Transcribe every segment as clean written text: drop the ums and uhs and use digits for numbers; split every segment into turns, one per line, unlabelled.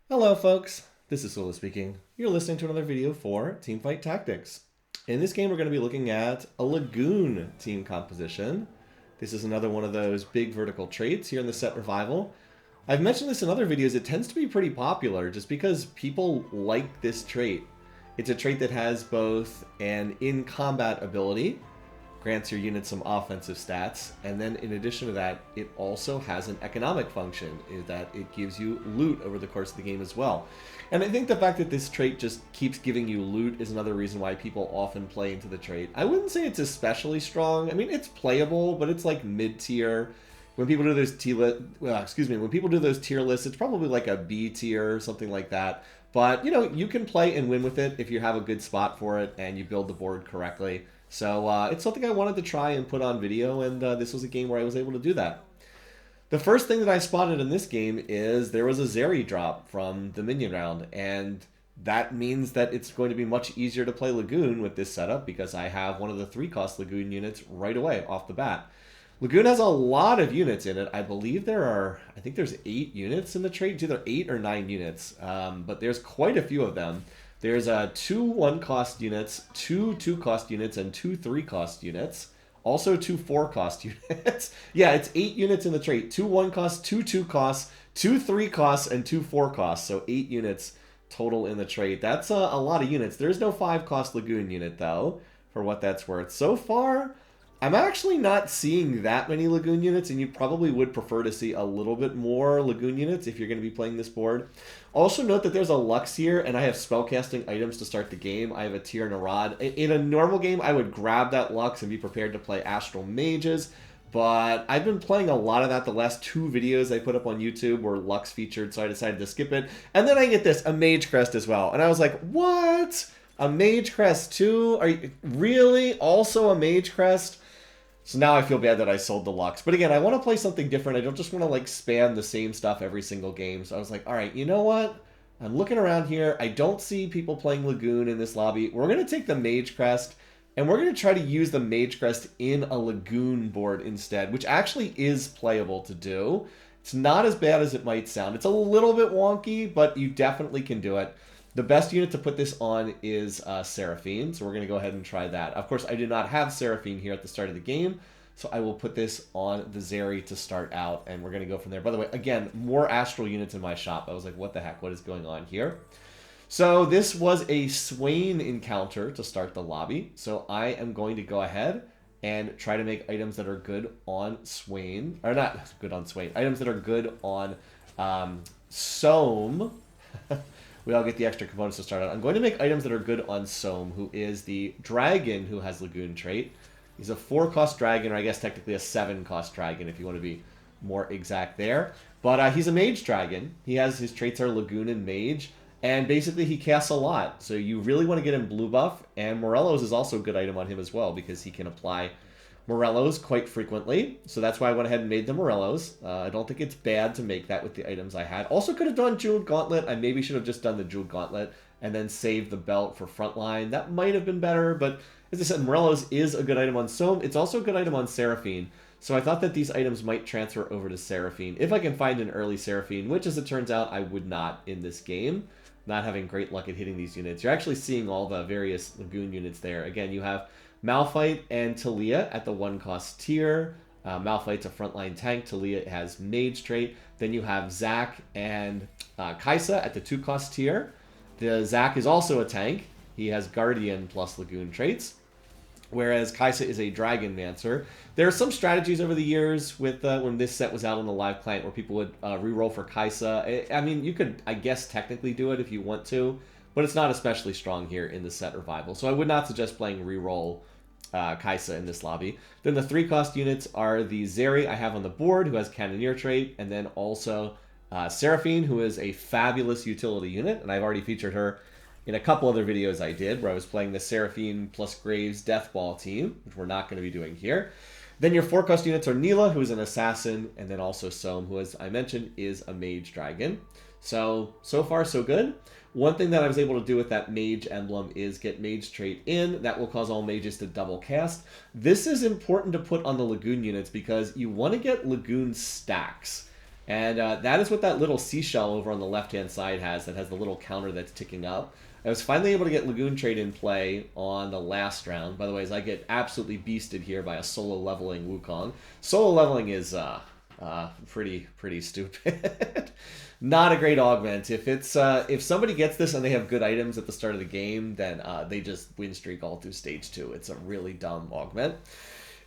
Hello folks, this is Solo speaking. You're listening to another video for Teamfight Tactics. In this game we're going to be looking at a Lagoon team composition. This is another one of those big vertical traits here in the set Revival. I've mentioned this in other videos, it tends to be pretty popular just because people like this trait. It's a trait that has both an in-combat ability, grants your unit some offensive stats, and then in addition to that, it also has an economic function, is that it gives you loot over the course of the game as well. And I think the fact that this trait just keeps giving you loot is another reason why people often play into the trait. I wouldn't say it's especially strong. I mean, it's playable, but it's like mid-tier. When people do those when people do those tier lists, it's probably like a B tier or something like that. But, you know, you can play and win with it if you have a good spot for it and you build the board correctly. So it's something I wanted to try and put on video, and this was a game where I was able to do that. The first thing that I spotted in this game is there was a Zeri drop from the minion round, and that means that it's going to be much easier to play Lagoon with this setup because I have one of the 3-cost Lagoon units right away off the bat. Lagoon has a lot of units in it. I believe I think there's 8 units in the trait. It's either 8 or 9 units, but there's quite a few of them. There's 2 1-cost units, 2 2-cost units, and 2 3-cost units. Also 2 4-cost units. Yeah, it's 8 units in the trait. 2 1-costs, 2 2-costs, 2 3-costs, and 2 4-costs. So 8 units total in the trait. That's a lot of units. There's no 5-cost Lagoon unit, though, for what that's worth. So far, I'm actually not seeing that many Lagoon units, and you probably would prefer to see a little bit more Lagoon units if you're going to be playing this board. Also note that there's a Lux here, and I have spellcasting items to start the game. I have a Tear and a Rod. In a normal game, I would grab that Lux and be prepared to play Astral Mages, but I've been playing a lot of that. The last 2 videos I put up on YouTube were Lux featured, so I decided to skip it. And then I get this, a Mage Crest as well, and I was like, what? A Mage Crest too? Are you really? Also a Mage Crest? So now I feel bad that I sold the Lux. But again, I want to play something different. I don't just want to like spam the same stuff every single game. So I was like, all right, you know what? I'm looking around here. I don't see people playing Lagoon in this lobby. We're going to take the Mage Crest, and we're going to try to use the Mage Crest in a Lagoon board instead, which actually is playable to do. It's not as bad as it might sound. It's a little bit wonky, but you definitely can do it. The best unit to put this on is Seraphine, so we're going to go ahead and try that. Of course, I do not have Seraphine here at the start of the game, so I will put this on the Zeri to start out, and we're going to go from there. By the way, again, more Astral units in my shop. I was like, what the heck? What is going on here? So this was a Swain encounter to start the lobby, so I am going to go ahead and try to make items that are good on Swain, or not good on Swain, items that are good on Soam. We all get the extra components to start out. I'm going to make items that are good on Soam, who is the dragon who has Lagoon trait. He's a 4-cost dragon, or I guess technically a 7-cost dragon if you want to be more exact there. But he's a mage dragon. His traits are Lagoon and Mage, and basically he casts a lot. So you really want to get him blue buff, and Morello's is also a good item on him as well because he can apply Morello's quite frequently, so that's why I went ahead and made the Morello's. I don't think it's bad to make that with the items I had. Also could have done Jeweled Gauntlet. I maybe should have just done the Jeweled Gauntlet and then saved the belt for frontline. That might have been better, but as I said, Morello's is a good item on Soam. It's also a good item on Seraphine, so I thought that these items might transfer over to Seraphine if I can find an early Seraphine, which as it turns out I would not in this game. Not having great luck at hitting these units. You're actually seeing all the various Lagoon units there. Again, you have Malphite and Talia at the 1-cost tier. Malphite's a frontline tank. Talia has Mage trait. Then you have Zac and Kaisa at the 2-cost tier. The Zac is also a tank. He has Guardian plus Lagoon traits, whereas Kaisa is a Dragon Mancer. There are some strategies over the years with when this set was out on the live client where people would reroll for Kaisa. I mean, you could, I guess, technically do it if you want to, but it's not especially strong here in the set Revival. So I would not suggest playing reroll Kaisa in this lobby. Then the 3-cost units are the Zeri I have on the board, who has Cannoneer trait, and then also Seraphine, who is a fabulous utility unit, and I've already featured her in a couple other videos I did, where I was playing the Seraphine plus Graves Deathball team, which we're not going to be doing here. Then your 4-cost units are Neela, who is an assassin, and then also Soam, who, as I mentioned, is a mage dragon. So far, so good. One thing that I was able to do with that mage emblem is get mage trait in. That will cause all mages to double cast. This is important to put on the Lagoon units because you want to get Lagoon stacks. And that is what that little seashell over on the left-hand side has, that has the little counter that's ticking up. I was finally able to get Lagoon Trade in play on the last round. By the way, as I get absolutely beasted here by a solo leveling Wukong. Solo leveling is pretty stupid. Not a great augment. If somebody gets this and they have good items at the start of the game, then they just win streak all through stage 2. It's a really dumb augment.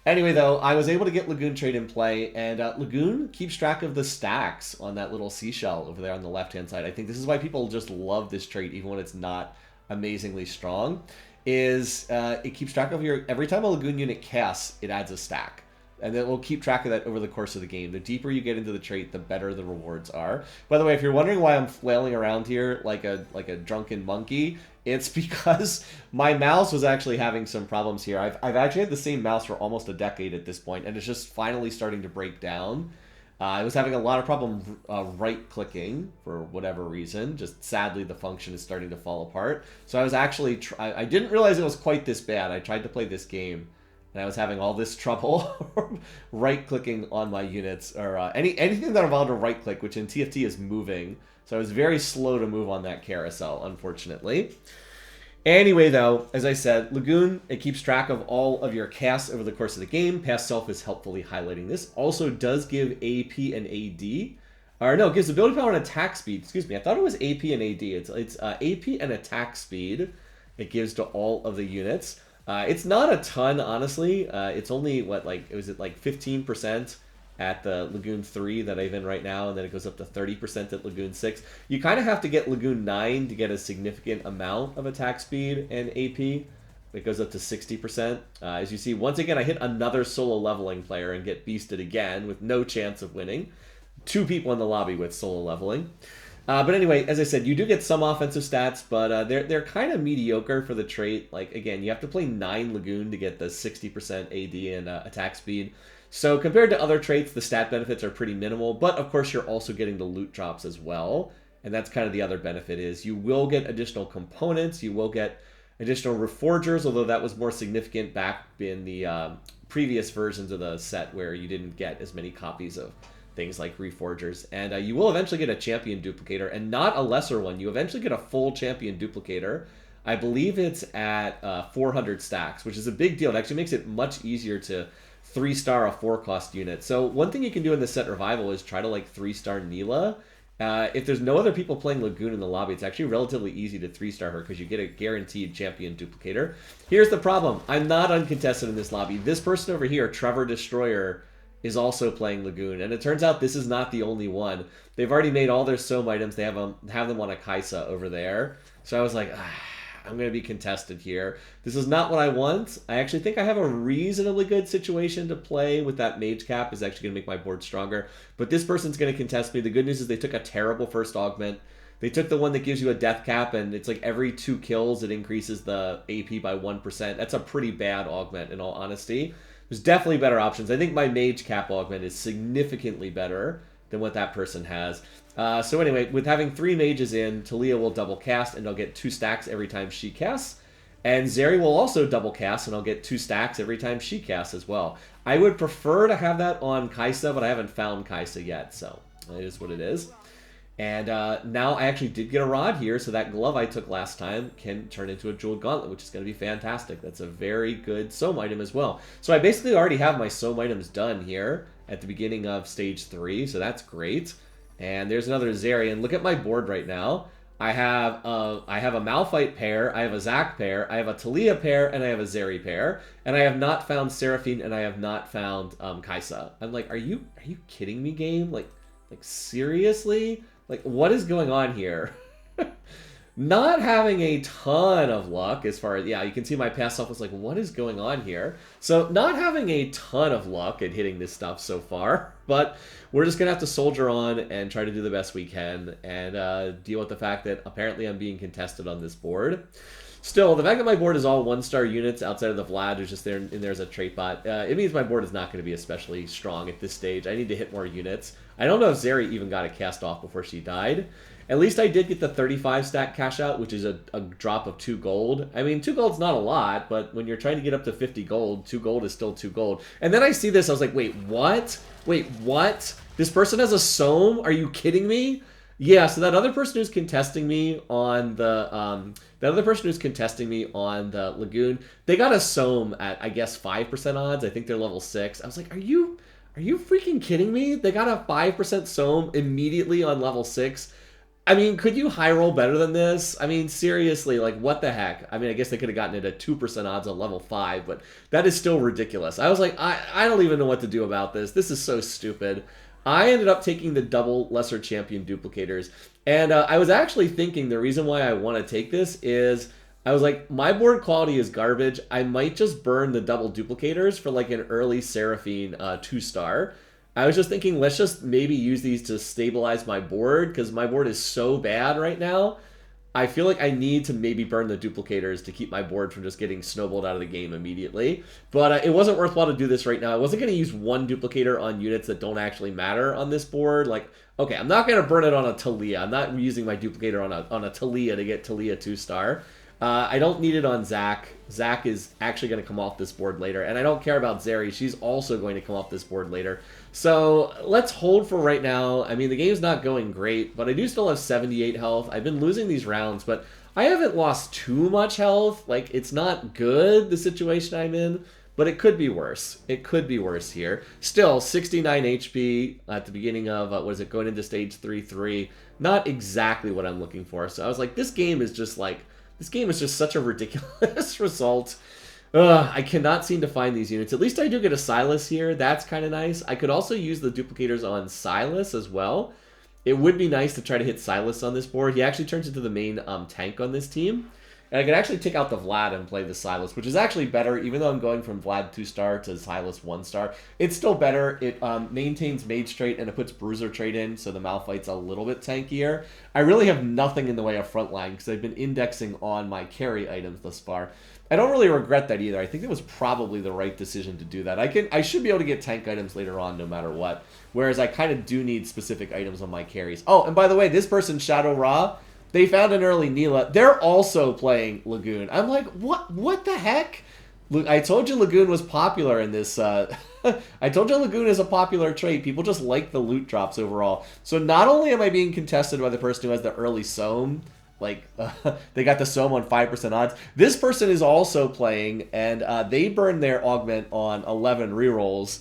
Anyway, though, I was able to get Lagoon Trade in play, and Lagoon keeps track of the stacks on that little seashell over there on the left-hand side. I think this is why people just love this trait, even when it's not amazingly strong, is it keeps track of every time a Lagoon unit casts, it adds a stack. And then we'll keep track of that over the course of the game. The deeper you get into the trait, the better the rewards are. By the way, if you're wondering why I'm flailing around here like a drunken monkey, it's because my mouse was actually having some problems here. I've actually had the same mouse for almost a decade at this point, and it's just finally starting to break down. I was having a lot of problem right-clicking for whatever reason. Just sadly, the function is starting to fall apart. So I was actually... I didn't realize it was quite this bad. I tried to play this game, and I was having all this trouble right-clicking on my units, or anything that involved a right-click, which in TFT is moving. So I was very slow to move on that carousel, unfortunately. Anyway, though, as I said, Lagoon, it keeps track of all of your casts over the course of the game. Past Self is helpfully highlighting this. Also does give AP and AD. Or no, it gives ability power and attack speed. Excuse me, I thought it was AP and AD. It's AP and attack speed it gives to all of the units. It's not a ton, honestly. It's only, what, like, was it like 15% at the Lagoon 3 that I'm in right now, and then it goes up to 30% at Lagoon 6. You kind of have to get Lagoon 9 to get a significant amount of attack speed and AP. It goes up to 60%. As you see, once again, I hit another solo leveling player and get beasted again with no chance of winning. 2 people in the lobby with solo leveling. But anyway, as I said, you do get some offensive stats, but they're kind of mediocre for the trait. Like, again, you have to play 9 Lagoon to get the 60% AD and attack speed. So compared to other traits, the stat benefits are pretty minimal, but of course you're also getting the loot drops as well. And that's kind of the other benefit is you will get additional components, you will get additional reforgers, although that was more significant back in the previous versions of the set where you didn't get as many copies of things like reforgers. And you will eventually get a champion duplicator, and not a lesser one. You eventually get a full champion duplicator. I believe it's at 400 stacks, which is a big deal. It actually makes it much easier to 3-star a 4-cost unit. So one thing you can do in the set revival is try to like 3-star Neela. If there's no other people playing Lagoon in the lobby, it's actually relatively easy to 3-star her because you get a guaranteed champion duplicator. Here's the problem. I'm not uncontested in this lobby. This person over here, Trevor Destroyer, is also playing Lagoon, and it turns out this is not the only one. They've already made all their Sohm items. They have them on a Kaisa over there. So I was like, I'm going to be contested here. This is not what I want. I actually think I have a reasonably good situation to play with that mage cap. Is actually going to make my board stronger. But this person's going to contest me. The good news is they took a terrible first augment. They took the one that gives you a death cap, and it's like every 2 kills it increases the AP by 1%. That's a pretty bad augment, in all honesty. There's definitely better options. I think my mage cap augment is significantly better than what that person has. So anyway, with having 3 mages in, Talia will double cast, and I'll get 2 stacks every time she casts. And Zeri will also double cast, and I'll get 2 stacks every time she casts as well. I would prefer to have that on Kaisa, but I haven't found Kaisa yet, so it is what it is. And now I actually did get a rod here, so that glove I took last time can turn into a jeweled gauntlet, which is going to be fantastic. That's a very good Sohm item as well. So I basically already have my Sohm items done here at the beginning of stage 3, so that's great. And there's another Zeri, and look at my board right now. I have a Malphite pair, I have a Zac pair, I have a Talia pair, and I have a Zeri pair. And I have not found Seraphine, and I have not found Kaisa. I'm like, are you kidding me, game? Like seriously? Like, what is going on here? Not having a ton of luck as far as, yeah, you can see my past self was like, what is going on here? So not having a ton of luck at hitting this stuff so far, but we're just going to have to soldier on and try to do the best we can and deal with the fact that apparently I'm being contested on this board. Still, the fact that my board is all 1-star units outside of the Vlad who's just there and there's a trait bot, it means my board is not going to be especially strong at this stage. I need to hit more units. I don't know if Zeri even got a cast off before she died. At least I did get the 35 stack cash out, which is a drop of 2 gold. I mean, 2 gold's not a lot, but when you're trying to get up to 50 gold, 2 gold is still 2 gold. And then I see this, I was like, wait, what? Wait, what? This person has a Soam? Are you kidding me? Yeah, so that other person who's contesting me on the Lagoon, they got a Soam at, I guess, 5% odds. I think they're level 6. I was like, are you freaking kidding me? They got a 5% Soam immediately on level 6. I mean, could you high roll better than this? I mean, seriously, like, what the heck? I mean, I guess they could have gotten it at 2% odds on level 5, but that is still ridiculous. I was like, I don't even know what to do about this. This is so stupid. I ended up taking the double lesser champion duplicators, and I was actually thinking the reason why I want to take this is I was like, my board quality is garbage. I might just burn the double duplicators for like an early Seraphine 2-star. I was just thinking, let's just maybe use these to stabilize my board, because my board is so bad right now. I feel like I need to maybe burn the duplicators to keep my board from just getting snowballed out of the game immediately. But it wasn't worthwhile to do this right now. I wasn't going to use one duplicator on units that don't actually matter on this board. Like, okay, I'm not going to burn it on a Talia. I'm not using my duplicator on a Talia to get Talia 2-star. I don't need it on Zach. Zach is actually going to come off this board later. And I don't care about Zeri. She's also going to come off this board later. So let's hold for right now. I mean, the game's not going great, but I do still have 78 health. I've been losing these rounds, but I haven't lost too much health. Like, it's not good, the situation I'm in, but it could be worse. It could be worse here. Still, 69 HP at the beginning of, going into stage 3-3. Not exactly what I'm looking for. So I was like, this game is just such a ridiculous result. I cannot seem to find these units. At least I do get a Silas here. That's kind of nice. I could also use the duplicators on Silas as well. It would be nice to try to hit Silas on this board. He actually turns into the main tank on this team. And I could actually take out the Vlad and play the Silas, which is actually better, even though I'm going from Vlad 2-star to Silas 1-star. It's still better. It maintains Mage trait, and it puts Bruiser trait in, so the Malphite's a little bit tankier. I really have nothing in the way of frontline, because I've been indexing on my carry items thus far. I don't really regret that either. I think it was probably the right decision to do that. I should be able to get tank items later on no matter what, whereas I kind of do need specific items on my carries. Oh, and by the way, this person, Shadow Ra, they found an early Neela. They're also playing Lagoon. I'm like, what the heck? I told you Lagoon was popular in this. I told you Lagoon is a popular trait. People just like the loot drops overall. So not only am I being contested by the person who has the early Soam, like, they got the Soam on 5% odds. This person is also playing, and they burn their augment on 11 rerolls.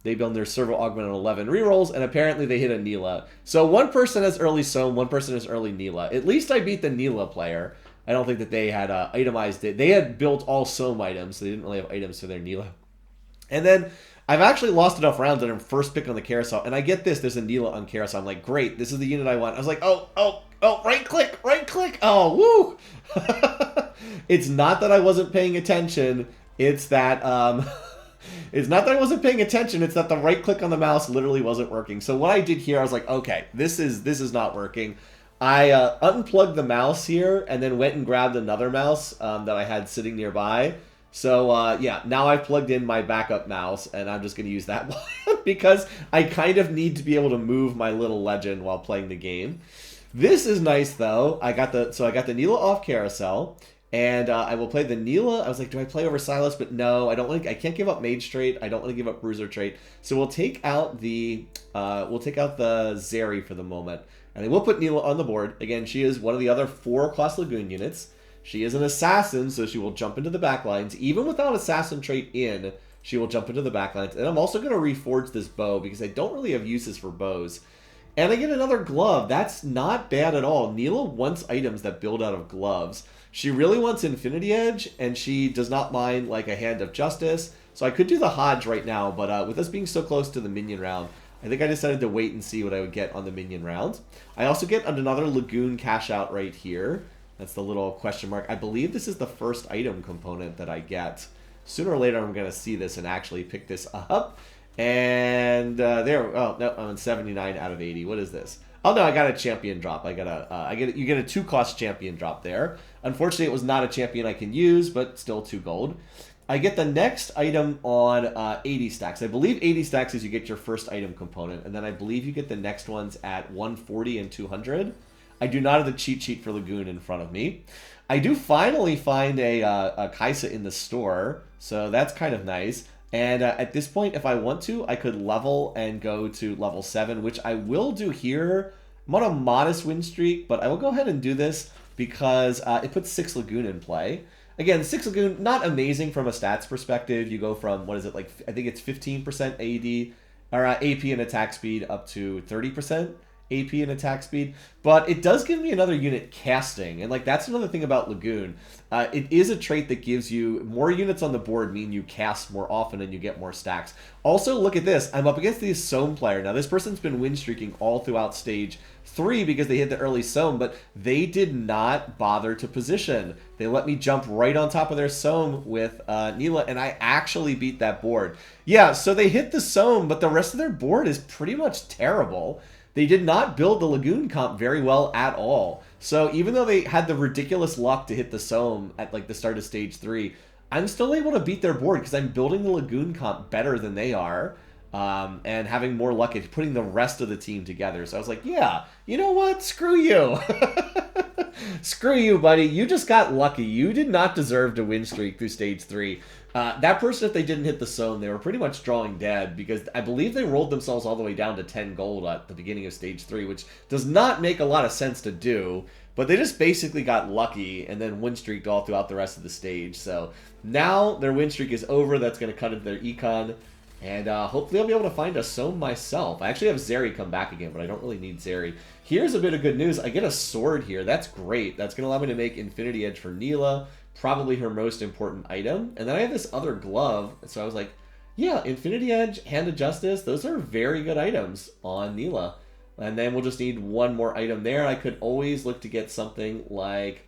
They build their servo augment on 11 rerolls, and apparently they hit a Neela. So one person has early Soam, one person has early Neela. At least I beat the Neela player. I don't think that they had itemized it. They had built all Soam items, so they didn't really have items for their Neela. And then I've actually lost enough rounds that I'm first pick on the carousel, and I get this. There's a Neela on carousel. I'm like, great, this is the unit I want. I was like, oh, right click. Oh, woo. It's not that I wasn't paying attention. It's that, it's not that I wasn't paying attention. It's that the right click on the mouse literally wasn't working. So what I did here, I was like, okay, this is not working. I unplugged the mouse here and then went and grabbed another mouse that I had sitting nearby. So, yeah, now I've plugged in my backup mouse, and I'm just going to use that one because I kind of need to be able to move my little legend while playing the game. This is nice, though. I got the Neela off carousel, and I will play the Neela. I was like, do I play over Silas? But no, I can't give up Mage trait. I don't want to give up Bruiser trait. So we'll take out the Zeri for the moment, and I will put Neela on the board. Again, she is one of the other 4-class Lagoon units. She is an assassin, so she will jump into the backlines. Even without assassin trait in, she will jump into the backlines. And I'm also going to reforge this bow because I don't really have uses for bows. And I get another glove. That's not bad at all. Neela wants items that build out of gloves. She really wants Infinity Edge, and she does not mind like a Hand of Justice. So I could do the Hodge right now, but with us being so close to the minion round, I think I decided to wait and see what I would get on the minion round. I also get another Lagoon cash out right here. That's the little question mark. I believe this is the first item component that I get. Sooner or later, I'm going to see this and actually pick this up. And there. Oh no, I'm on 79 out of 80. What is this? Oh no, I got a champion drop. You get a 2-cost champion drop there. Unfortunately, it was not a champion I can use, but still 2 gold. I get the next item on 80 stacks. I believe 80 stacks is you get your first item component, and then I believe you get the next ones at 140 and 200. I do not have the cheat sheet for Lagoon in front of me. I do finally find a Kaisa in the store, so that's kind of nice. And at this point, if I want to, I could level and go to level 7, which I will do here. I'm on a modest win streak, but I will go ahead and do this because it puts 6 Lagoon in play. Again, 6 Lagoon, not amazing from a stats perspective. You go from, what is it, like, I think it's 15% AD, or AP and attack speed up to 30% AP and attack speed. But it does give me another unit casting, and like that's another thing about Lagoon. It is a trait that gives you more units on the board, mean you cast more often and you get more stacks. Also, look at this. I'm up against the Soam player. Now, this person's been win streaking all throughout stage 3 because they hit the early Soam, but they did not bother to position. They let me jump right on top of their Soam with Neela, and I actually beat that board. Yeah, so they hit the Soam, but the rest of their board is pretty much terrible. They did not build the Lagoon comp very well at all. So even though they had the ridiculous luck to hit the Soam at like the start of stage 3, I'm still able to beat their board because I'm building the Lagoon comp better than they are. And having more luck at putting the rest of the team together. So I was like, yeah, you know what? Screw you. Screw you, buddy. You just got lucky. You did not deserve to win streak through stage 3. That person, if they didn't hit the Soam, they were pretty much drawing dead because I believe they rolled themselves all the way down to 10 gold at the beginning of stage 3, which does not make a lot of sense to do. But they just basically got lucky and then win streaked all throughout the rest of the stage. So now their win streak is over. That's going to cut into their econ. And hopefully I'll be able to find a Soam myself. I actually have Zeri come back again, but I don't really need Zeri. Here's a bit of good news. I get a sword here. That's great. That's going to allow me to make Infinity Edge for Neela, probably her most important item. And then I have this other glove. So I was like, yeah, Infinity Edge, Hand of Justice, those are very good items on Neela. And then we'll just need one more item there. I could always look to get something like...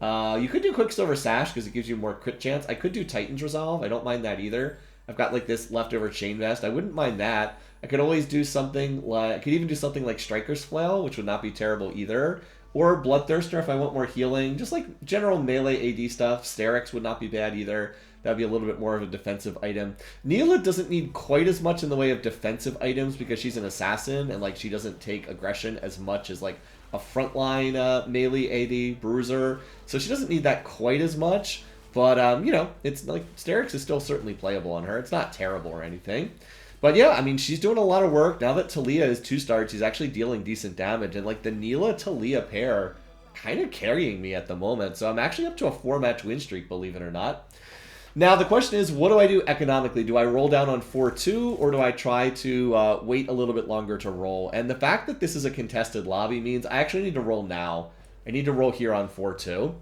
you could do Quicksilver Sash because it gives you more crit chance. I could do Titan's Resolve. I don't mind that either. I've got like this leftover Chain Vest. I wouldn't mind that. I could always do something like... I could even do something like Striker's Flail, which would not be terrible either. Or Bloodthirster if I want more healing. Just like general melee AD stuff. Sterix would not be bad either. That would be a little bit more of a defensive item. Neela doesn't need quite as much in the way of defensive items because she's an assassin and like she doesn't take aggression as much as like a frontline melee AD bruiser. So she doesn't need that quite as much. But, you know, it's like Sterix is still certainly playable on her. It's not terrible or anything. But yeah, I mean, she's doing a lot of work. Now that Talia is 2-starred, she's actually dealing decent damage. And like the Neela-Talia pair kind of carrying me at the moment. So I'm actually up to a 4-match win streak, believe it or not. Now the question is, what do I do economically? Do I roll down on 4-2 or do I try to wait a little bit longer to roll? And the fact that this is a contested lobby means I actually need to roll now. I need to roll here on 4-2.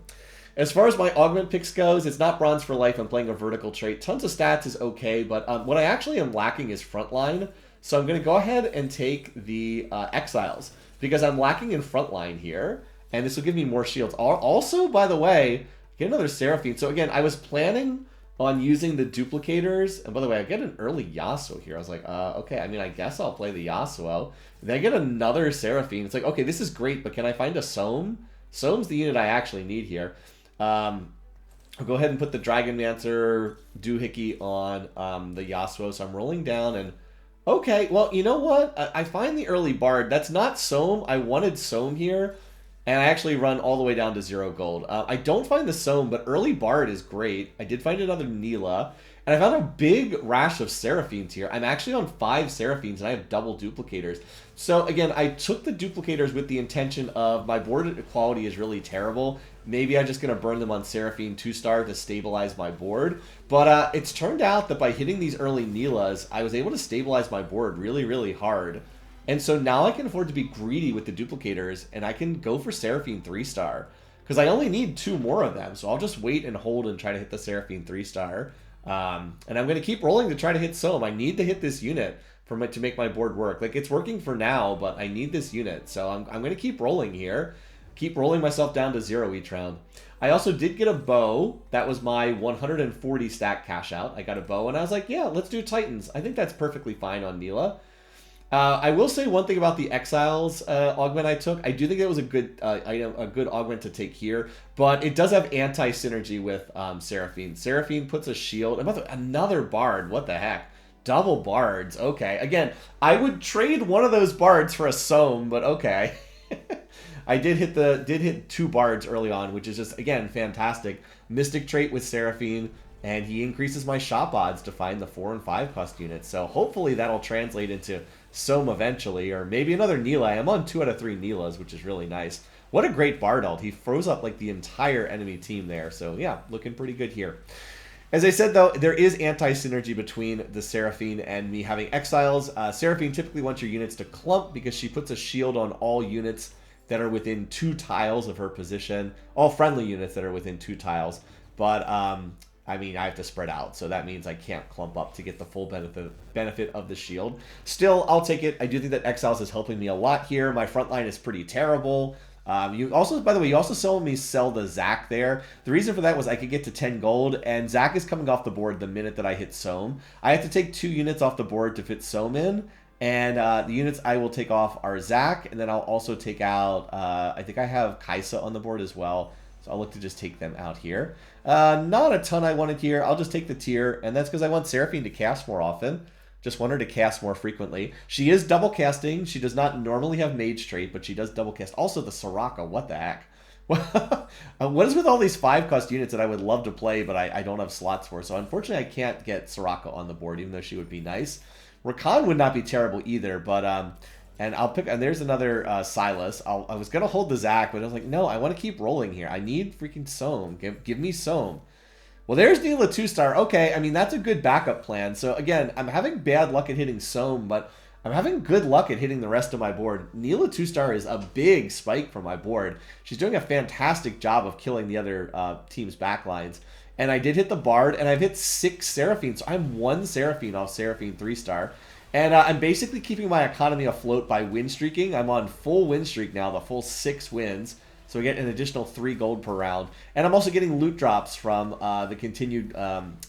As far as my augment picks goes, it's not Bronze for Life. I'm playing a vertical trait. Tons of stats is okay, but what I actually am lacking is Frontline. So I'm going to go ahead and take the Exiles because I'm lacking in Frontline here, and this will give me more shields. Also, by the way, get another Seraphine. So again, I was planning on using the duplicators. And by the way, I get an early Yasuo here. I was like, okay, I mean, I guess I'll play the Yasuo. And then I get another Seraphine. It's like, okay, this is great, but can I find a Soam? Soam's the unit I actually need here. I'll go ahead and put the Dragonmancer Doohickey on the Yasuo. So I'm rolling down and... Okay, well, you know what? I find the early Bard. That's not Soam. I wanted Soam here. And I actually run all the way down to 0 gold. I don't find the Soam, but early Bard is great. I did find another Neela. And I found a big rash of Seraphines here. I'm actually on 5 Seraphines, and I have double duplicators. So, again, I took the duplicators with the intention of my board quality is really terrible. Maybe I'm just going to burn them on Seraphine 2-star to stabilize my board. But it's turned out that by hitting these early Neelas, I was able to stabilize my board really, really hard. And so now I can afford to be greedy with the duplicators, and I can go for Seraphine 3-star. Because I only need 2 more of them, so I'll just wait and hold and try to hit the Seraphine 3-star. And I'm going to keep rolling to try to hit Soam. I need to hit this unit to make my board work. Like, it's working for now, but I need this unit. So I'm going to keep rolling here. Keep rolling myself down to 0 each round. I also did get a bow. That was my 140 stack cash out. I got a bow, and I was like, yeah, let's do Titans. I think that's perfectly fine on Neela. I will say one thing about the Exiles augment I took. I do think it was a good item, a good augment to take here, but it does have anti-synergy with Seraphine. Seraphine puts a shield. Another Bard. What the heck? Double Bards. Okay. Again, I would trade one of those Bards for a Soam, but okay. I did hit 2 Bards early on, which is just, again, fantastic. Mystic trait with Seraphine. and he increases my shop odds to find the 4 and 5 cost units. So hopefully that'll translate into Soam eventually, or maybe another Neela. I'm on 2 out of 3 Neelas, which is really nice. What a great Bard ult. He froze up like the entire enemy team there. So yeah, looking pretty good here. As I said, though, there is anti-synergy between the Seraphine and me having Exiles. Seraphine typically wants your units to clump because she puts a shield on all units that are within 2 tiles of her position. All friendly units that are within 2 tiles. But, I mean, I have to spread out, so that means I can't clump up to get the full benefit of the shield. Still, I'll take it. I do think that Exiles is helping me a lot here. My front line is pretty terrible. You also, by the way, you also saw me sell the Zac there. The reason for that was I could get to 10 gold, and Zac is coming off the board the minute that I hit Soam. I have to take 2 units off the board to fit Soam in, and the units I will take off are Zac, and then I'll also take out, I think I have Kaisa on the board as well, so I'll look to just take them out here. Not a ton I wanted here. I'll just take the tier, and that's because I want Seraphine to cast more often. Just want her to cast more frequently. She is double casting. She does not normally have mage trait, but she does double cast. Also the Soraka, what the heck? What is with all these 5 cost units that I would love to play, but I don't have slots for? So unfortunately I can't get Soraka on the board, even though she would be nice. Rakan would not be terrible either, but and I'll pick, and there's another Silas. I was gonna hold the Zac, but I was like, no, I want to keep rolling here. I need freaking Soam. Give me Soam. Well, there's Neela 2-star. Okay, I mean, that's a good backup plan. So, again, I'm having bad luck at hitting Soam, but I'm having good luck at hitting the rest of my board. Neela 2-star is a big spike for my board. She's doing a fantastic job of killing the other team's backlines. And I did hit the Bard, and I've hit 6 Seraphine. So I'm 1 Seraphine off Seraphine 3-star. And I'm basically keeping my economy afloat by win streaking. I'm on full win streak now, the full 6 wins. So we get an additional 3 gold per round. And I'm also getting loot drops from the continued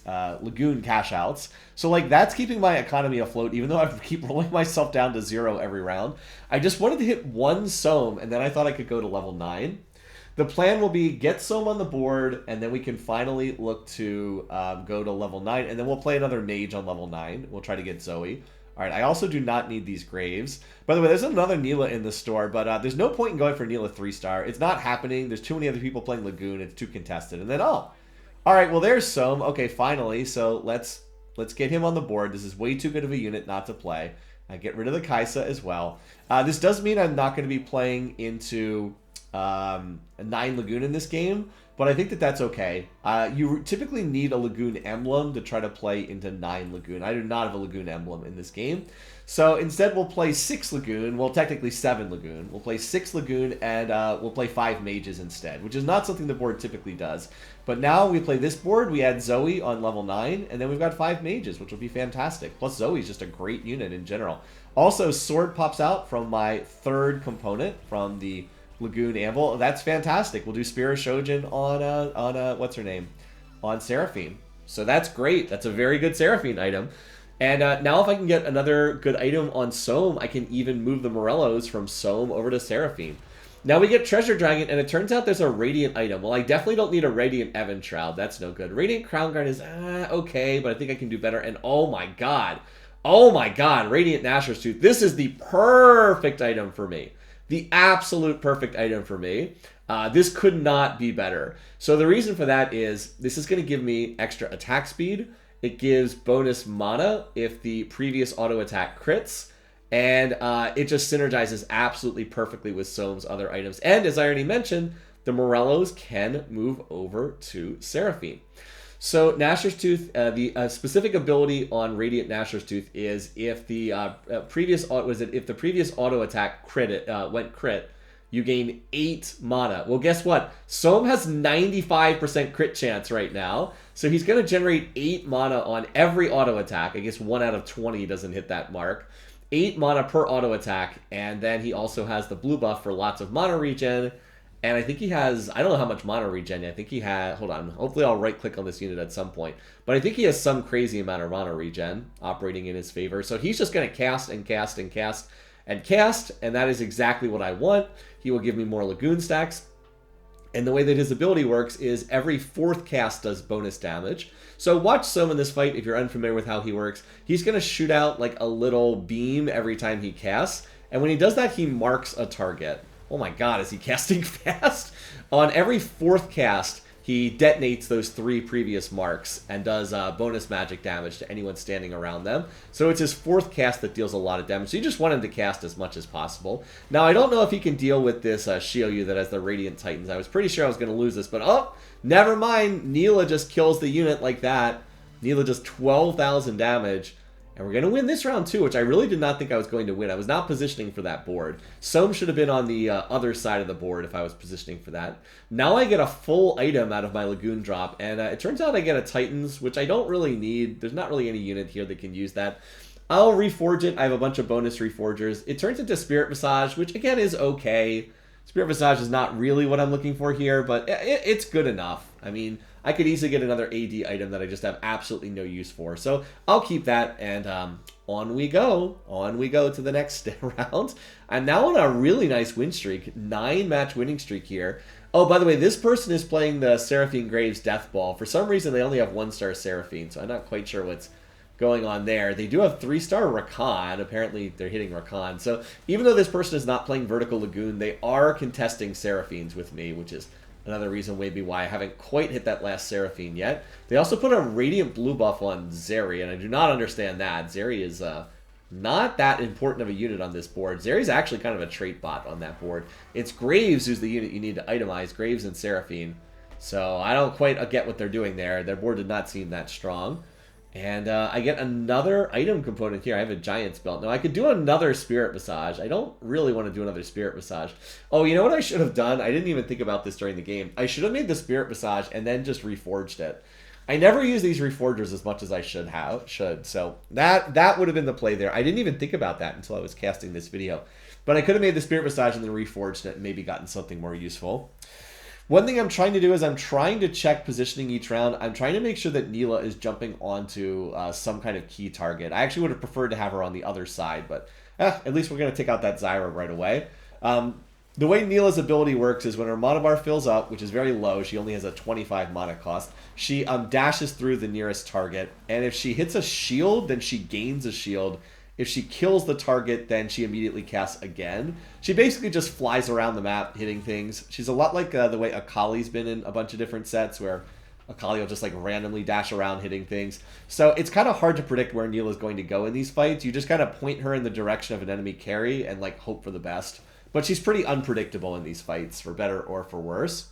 Lagoon cash outs. So like that's keeping my economy afloat, even though I keep rolling myself down to 0 every round. I just wanted to hit 1 Soam, and then I thought I could go to level 9. The plan will be get Soam on the board, and then we can finally look to go to level 9. And then we'll play another mage on level 9. We'll try to get Zoe. All right, I also do not need these graves. By the way, there's another Neela in the store, but there's no point in going for Neela 3-star. It's not happening. There's too many other people playing Lagoon. It's too contested. And then, oh, all right, well, there's Soam. Okay, finally, so let's get him on the board. This is way too good of a unit not to play. I get rid of the Kaisa as well. This does mean I'm not going to be playing into a 9 Lagoon in this game, but I think that that's okay. You typically need a Lagoon emblem to try to play into 9 Lagoon. I do not have a Lagoon emblem in this game. So instead we'll play 6 Lagoon, well technically 7 Lagoon. We'll play 6 Lagoon and we'll play 5 mages instead, which is not something the board typically does. But now we play this board, we add Zoe on level 9, and then we've got 5 mages, which will be fantastic. Plus Zoe's just a great unit in general. Also, Sword pops out from my 3rd component from the Lagoon Anvil. That's fantastic. We'll do Spear of Shojin on what's her name? On Seraphine. So that's great. That's a very good Seraphine item. And now if I can get another good item on Soam, I can even move the Morellos from Soam over to Seraphine. Now we get Treasure Dragon, and it turns out there's a Radiant item. Well, I definitely don't need a Radiant Evan Shroud. That's no good. Radiant Crown Guard is okay, but I think I can do better. And oh my god, Radiant Nashor's Tooth. This is the perfect item for me. The absolute perfect item for me. This could not be better. So the reason for that is this is going to give me extra attack speed. It gives bonus mana if the previous auto attack crits. And it just synergizes absolutely perfectly with Soam's other items. And as I already mentioned, the Morellos can move over to Seraphine. So Nashor's Tooth, the specific ability on Radiant Nashor's Tooth is if the previous auto attack went crit, you gain 8 mana. Well, guess what? Soam has 95% crit chance right now, so he's going to generate 8 mana on every auto attack. I guess 1 out of 20 doesn't hit that mark. 8 mana per auto attack, and then he also has the blue buff for lots of mana regen. And I think he has, I don't know how much mana regen. I think he had, hold on, hopefully I'll right click on this unit at some point. But I think he has some crazy amount of mana regen operating in his favor. So he's just going to cast and cast and cast and cast, and that is exactly what I want. He will give me more Lagoon stacks. And the way that his ability works is every 4th cast does bonus damage. So watch Soam in this fight if you're unfamiliar with how he works. He's going to shoot out like a little beam every time he casts. And when he does that, he marks a target. Oh my god, is he casting fast? On every 4th cast, he detonates those 3 previous marks and does bonus magic damage to anyone standing around them. So it's his 4th cast that deals a lot of damage. So you just want him to cast as much as possible. Now, I don't know if he can deal with this Shioyu that has the Radiant Titans. I was pretty sure I was going to lose this, but oh, never mind. Neela just kills the unit like that. Neela does 12,000 damage. And we're going to win this round too, which I really did not think I was going to win. I was not positioning for that board. Sohm should have been on the other side of the board if I was positioning for that. Now I get a full item out of my Lagoon drop, and it turns out I get a Titans, which I don't really need. There's not really any unit here that can use that. I'll reforge it. I have a bunch of bonus reforgers. It turns into Spirit Visage, which again is okay. Spirit Visage is not really what I'm looking for here, but it's good enough. I mean, I could easily get another AD item that I just have absolutely no use for. So I'll keep that, and on we go. On we go to the next round. I'm now on a really nice win streak. 9-match winning streak here. Oh, by the way, this person is playing the Seraphine Graves Death Ball. For some reason, they only have 1-star Seraphine, so I'm not quite sure what's going on there. They do have 3-star Rakan. Apparently, they're hitting Rakan. So even though this person is not playing Vertical Lagoon, they are contesting Seraphines with me, which is another reason maybe why I haven't quite hit that last Seraphine yet. They also put a Radiant Blue buff on Zeri, and I do not understand that. Zeri is not that important of a unit on this board. Zeri's actually kind of a trait bot on that board. It's Graves who's the unit you need to itemize, Graves and Seraphine. So I don't quite get what they're doing there. Their board did not seem that strong. And I get another item component here. I have a Giant's Belt. Now, I could do another Spirit Visage. I don't really want to do another Spirit Visage. Oh, you know what I should have done? I didn't even think about this during the game. I should have made the Spirit Visage and then just reforged it. I never use these reforgers as much as I should. So that would have been the play there. I didn't even think about that until I was casting this video. But I could have made the Spirit Visage and then reforged it and maybe gotten something more useful. One thing I'm trying to do is I'm trying to check positioning each round. I'm trying to make sure that Neela is jumping onto some kind of key target. I actually would have preferred to have her on the other side, but at least we're going to take out that Zyra right away. The way Neela's ability works is when her mana bar fills up, which is very low, she only has a 25 mana cost, she dashes through the nearest target, and if she hits a shield, then she gains a shield. If she kills the target, then she immediately casts again. She basically just flies around the map hitting things. She's a lot like the way Akali's been in a bunch of different sets where Akali will just like randomly dash around hitting things. So it's kind of hard to predict where Neela's going to go in these fights. You just kind of point her in the direction of an enemy carry and like hope for the best. But she's pretty unpredictable in these fights, for better or for worse.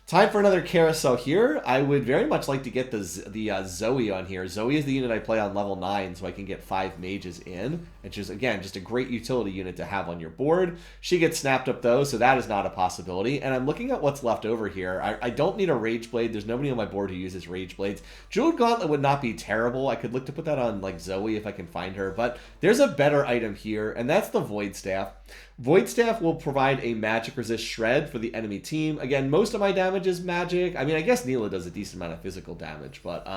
Time for another carousel here. I would very much like to get the Zoe on here. Zoe is the unit I play on level 9, so I can get 5 mages in. Which is, again, just a great utility unit to have on your board. She gets snapped up, though, so that is not a possibility. And I'm looking at what's left over here. I don't need a Rage Blade. There's nobody on my board who uses Rage Blades. Jeweled Gauntlet would not be terrible. I could look to put that on, like, Zoe if I can find her. But there's a better item here, and that's the Void Staff. Void Staff will provide a magic resist shred for the enemy team. Again, most of my damage is magic. I mean, I guess Neela does a decent amount of physical damage, but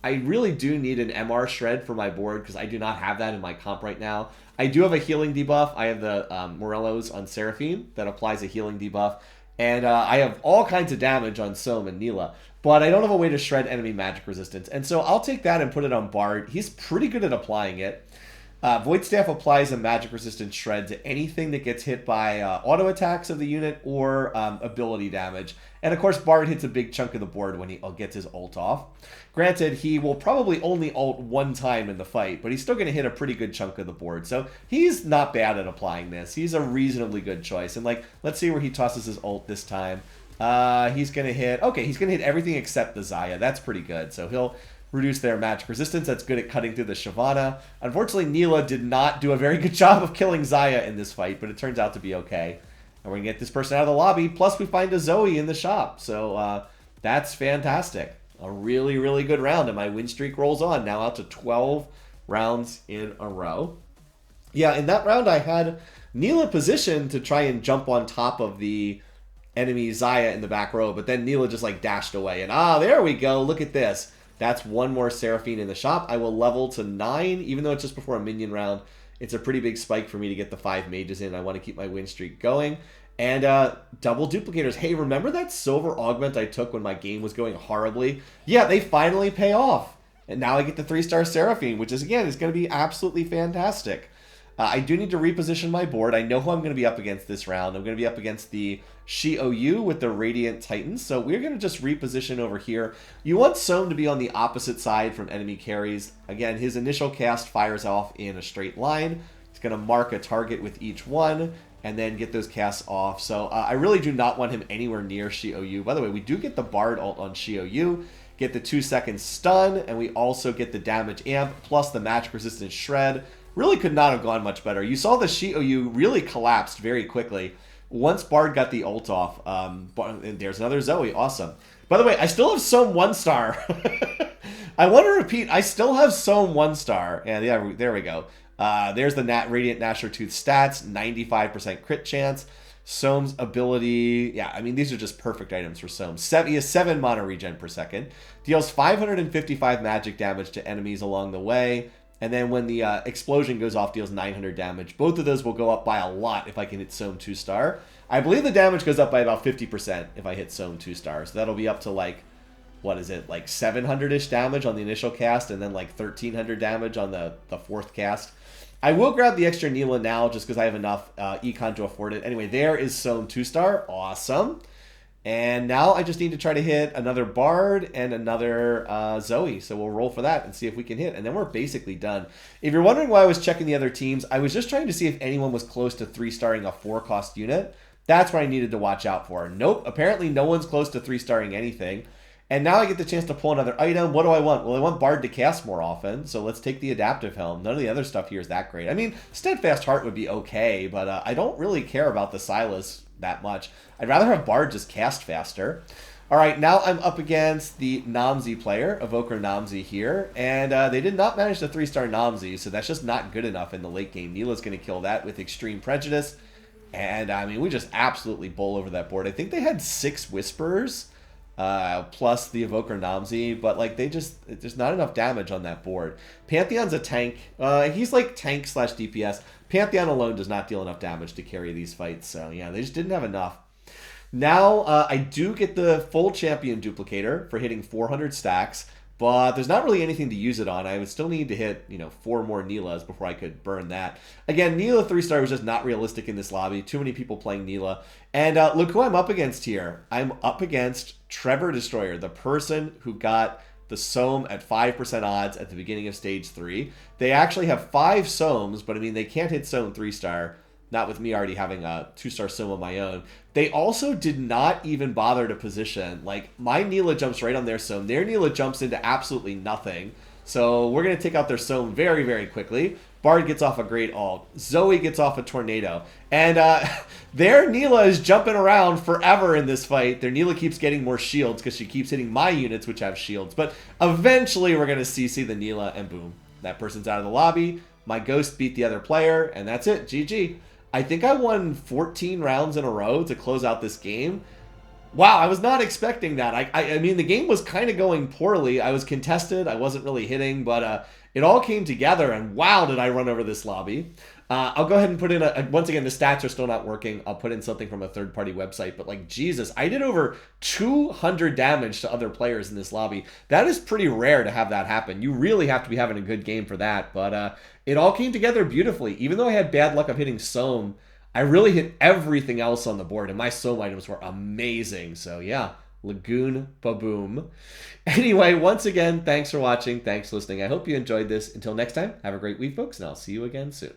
I really do need an MR shred for my board because I do not have that in my comp right now. I do have a healing debuff. I have the Morellos on Seraphine that applies a healing debuff, and I have all kinds of damage on Sohm and Neela, but I don't have a way to shred enemy magic resistance, and so I'll take that and put it on Bard. He's pretty good at applying it. Void Staff applies a magic resistance shred to anything that gets hit by auto attacks of the unit or ability damage. And of course, Bard hits a big chunk of the board when he gets his ult off. Granted, he will probably only ult one time in the fight, but he's still going to hit a pretty good chunk of the board. So he's not bad at applying this. He's a reasonably good choice. And like, let's see where he tosses his ult this time. He's going to hit, okay, he's going to hit everything except the Xayah. That's pretty good. So he'll reduce their magic resistance. That's good at cutting through the Shyvana. Unfortunately, Neela did not do a very good job of killing Xayah in this fight, but it turns out to be okay. And we're going to get this person out of the lobby, plus we find a Zoe in the shop. So that's fantastic. A really, really good round, and my win streak rolls on, now out to 12 rounds in a row. Yeah, in that round I had Neela positioned to try and jump on top of the enemy Xayah in the back row, but then Neela just like dashed away. And there we go, look at this. That's one more Seraphine in the shop. I will level to 9, even though it's just before a minion round. It's a pretty big spike for me to get the 5 mages in. I want to keep my win streak going. And double duplicators. Hey, remember that silver augment I took when my game was going horribly? Yeah, they finally pay off. And now I get the 3-star Seraphine, which is, again, is going to be absolutely fantastic. I do need to reposition my board. I know who I'm going to be up against this round. I'm going to be up against the Shi-Ou with the Radiant Titans. So we're going to just reposition over here. You want Soam to be on the opposite side from enemy carries. Again, his initial cast fires off in a straight line. He's going to mark a target with each one and then get those casts off. So I really do not want him anywhere near Shi-Ou. By the way, we do get the Bard ult on Shi-Ou, get the 2-second stun, and we also get the damage amp, plus the magic resistance shred. Really could not have gone much better. You saw the Shi-Ou really collapsed very quickly once Bard got the ult off. And there's another Zoe, awesome. By the way, I still have Soam 1-star. I want to repeat, I still have Soam 1-star. And yeah, there we go. There's the Radiant Gnasher Tooth stats, 95% crit chance. Soam's ability, yeah, I mean, these are just perfect items for Soam. He has 7 mana regen per second. Deals 555 magic damage to enemies along the way. And then when the explosion goes off, deals 900 damage. Both of those will go up by a lot if I can hit Soam 2-star. I believe the damage goes up by about 50% if I hit Soam 2-star. So that'll be up to like, what is it, like 700-ish damage on the initial cast and then like 1,300 damage on the fourth cast. I will grab the extra Neela now just because I have enough econ to afford it. Anyway, there is Soam 2-star. Awesome. And now I just need to try to hit another Bard and another Zoe. So we'll roll for that and see if we can hit. And then we're basically done. If you're wondering why I was checking the other teams, I was just trying to see if anyone was close to 3-starring a 4-cost unit. That's what I needed to watch out for. Nope, apparently no one's close to 3-starring anything. And now I get the chance to pull another item. What do I want? Well, I want Bard to cast more often, so let's take the Adaptive Helm. None of the other stuff here is that great. I mean, Steadfast Heart would be okay, but I don't really care about the Silas that much. I'd rather have Bard just cast faster. All right, now I'm up against the Namzi player, Evoker Namzi here, and they did not manage to 3-star Namzi, so that's just not good enough in the late game. Neela's going to kill that with Extreme Prejudice, and I mean, we just absolutely bowl over that board. I think they had 6 Whisperers, plus the Evoker Namzi, but like there's not enough damage on that board. Pantheon's a tank. He's like tank / DPS. Pantheon alone does not deal enough damage to carry these fights, so yeah, they just didn't have enough. Now I do get the full champion duplicator for hitting 400 stacks, but there's not really anything to use it on. I would still need to hit, 4 more Neelas before I could burn that. Again, Neela 3-star was just not realistic in this lobby. Too many people playing Neela. And look who I'm up against here. I'm up against Trevor Destroyer, the person who got the Soam at 5% odds at the beginning of Stage 3. They actually have 5 Soams, but I mean, they can't hit Soam 3-star. Not with me already having a 2-star Soam of my own. They also did not even bother to position. Like, my Neela jumps right on their Soam. Their Neela jumps into absolutely nothing. So we're going to take out their Soam very, very quickly. Bard gets off a great ult. Zoe gets off a tornado. And their Neela is jumping around forever in this fight. Their Neela keeps getting more shields because she keeps hitting my units, which have shields. But eventually we're going to CC the Neela, and boom. That person's out of the lobby. My Ghost beat the other player, and that's it. GG. I think I won 14 rounds in a row to close out this game. Wow, I was not expecting that. I mean, the game was kind of going poorly. I was contested. I wasn't really hitting, but it all came together, and wow, did I run over this lobby. I'll go ahead and put in once again, the stats are still not working. I'll put in something from a third-party website, but like, Jesus, I did over 200 damage to other players in this lobby. That is pretty rare to have that happen. You really have to be having a good game for that, but it all came together beautifully. Even though I had bad luck of hitting Soam, I really hit everything else on the board, and my Soam items were amazing. So yeah, Lagoon, Kaboom. Anyway, once again, thanks for watching. Thanks for listening. I hope you enjoyed this. Until next time, have a great week, folks, and I'll see you again soon.